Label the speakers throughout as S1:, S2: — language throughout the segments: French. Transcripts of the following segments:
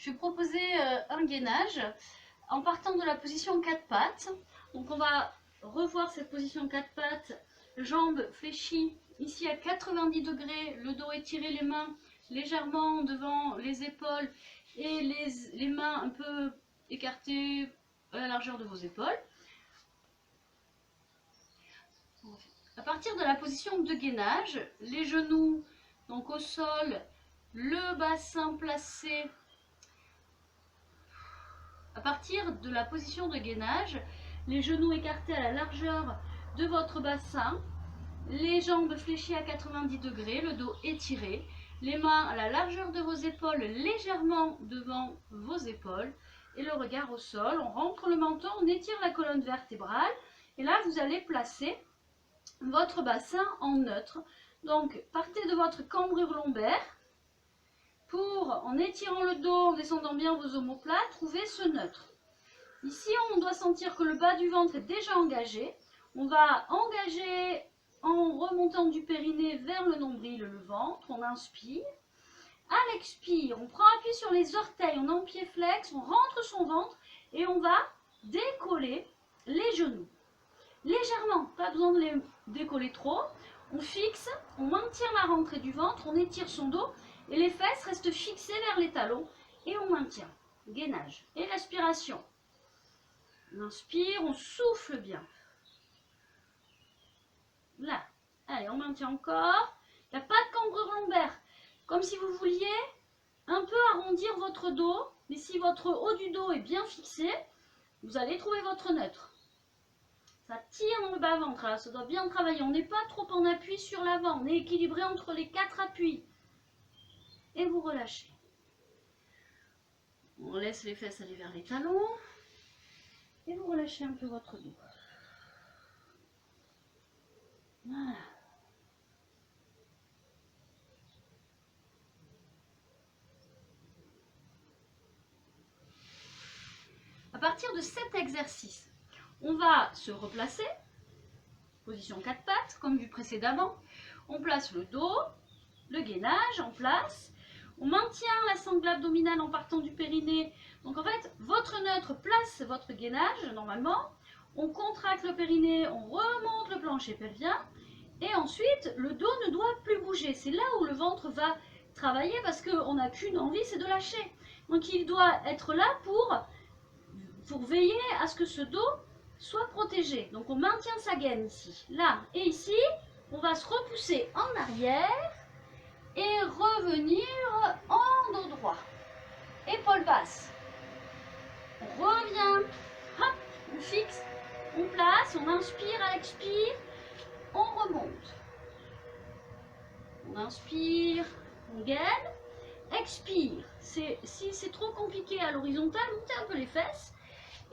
S1: je vais proposer un gainage en partant de la position 4 pattes. Donc on va revoir cette position 4 pattes, jambes fléchies ici à 90 degrés, le dos étiré, les mains légèrement devant les épaules et les mains un peu écartées à la largeur de vos épaules. À partir de la position de gainage, les genoux donc au sol, le bassin placé. À partir de la position de gainage, les genoux écartés à la largeur de votre bassin, les jambes fléchies à 90 degrés, le dos étiré, les mains à la largeur de vos épaules, légèrement devant vos épaules, et le regard au sol. On rentre le menton, on étire la colonne vertébrale, et là vous allez placer votre bassin en neutre. Donc partez de votre cambrure lombaire pour, en étirant le dos, en descendant bien vos omoplates, trouver ce neutre. Ici on doit sentir que le bas du ventre est déjà engagé. On va engager en remontant du périnée vers le nombril, le ventre. On inspire. À l'expire, on prend appui sur les orteils, on empied-flex, on rentre son ventre et on va décoller les genoux. Légèrement, pas besoin de les décoller trop. On fixe, on maintient la rentrée du ventre, on étire son dos et les fesses restent fixées vers les talons et on maintient. Gainage. Et l'aspiration. On inspire, on souffle bien. Là. Allez, on maintient encore. Il n'y a pas de cambrure lombaire. Comme si vous vouliez un peu arrondir votre dos. Mais si votre haut du dos est bien fixé, vous allez trouver votre neutre. Ça tire dans le bas-ventre, là, ça doit bien travailler. On n'est pas trop en appui sur l'avant. On est équilibré entre les 4 appuis. Et vous relâchez. On laisse les fesses aller vers les talons. Et vous relâchez un peu votre dos. Voilà. À partir de cet exercice, on va se replacer, position 4 pattes, comme du précédemment. On place le dos, le gainage en place. On maintient la sangle abdominale en partant du périnée. Donc en fait, votre neutre place votre gainage normalement. On contracte le périnée, on remonte le plancher pelvien. Et ensuite, le dos ne doit plus bouger. C'est là où le ventre va travailler parce qu'on n'a qu'une envie, c'est de lâcher. Donc il doit être là pour veiller à ce que ce dos soit protégé. Donc on maintient sa gaine ici, là et ici. On va se repousser en arrière et revenir en dos droit. Épaules basses. On revient, hop, on fixe, on place, on inspire à l'expire, on remonte. On inspire, on gaine, expire. Si c'est trop compliqué à l'horizontale, montez un peu les fesses.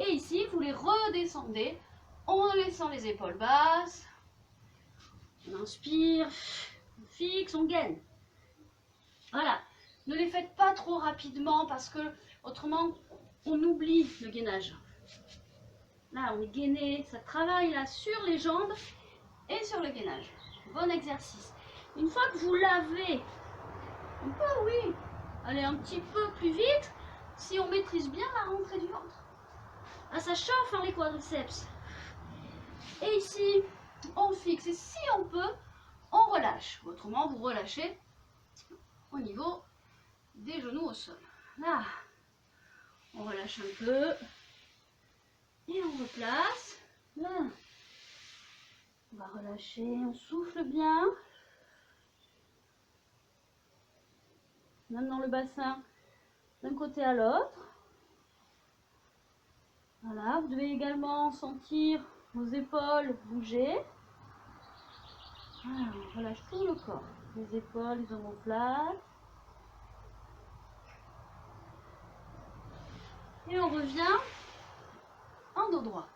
S1: Et ici, vous les redescendez en laissant les épaules basses. On inspire, on fixe, on gaine. Voilà. Ne les faites pas trop rapidement parce que autrement, on oublie le gainage. Là, on est gainé, ça travaille là sur les jambes et sur le gainage. Bon exercice. Une fois que vous l'avez, on peut, oui, aller un petit peu plus vite si on maîtrise bien la rentrée du ventre. Ah, ça chauffe hein, les quadriceps. Et ici, on fixe. Et si on peut, on relâche. Autrement, vous relâchez au niveau des genoux au sol. Là, on relâche un peu. Et on replace. Là, on va relâcher. On souffle bien. Maintenant le bassin d'un côté à l'autre. Voilà, vous devez également sentir vos épaules bouger. Voilà, on relâche tout le corps. Les épaules, les omoplates. Et on revient en dos droit.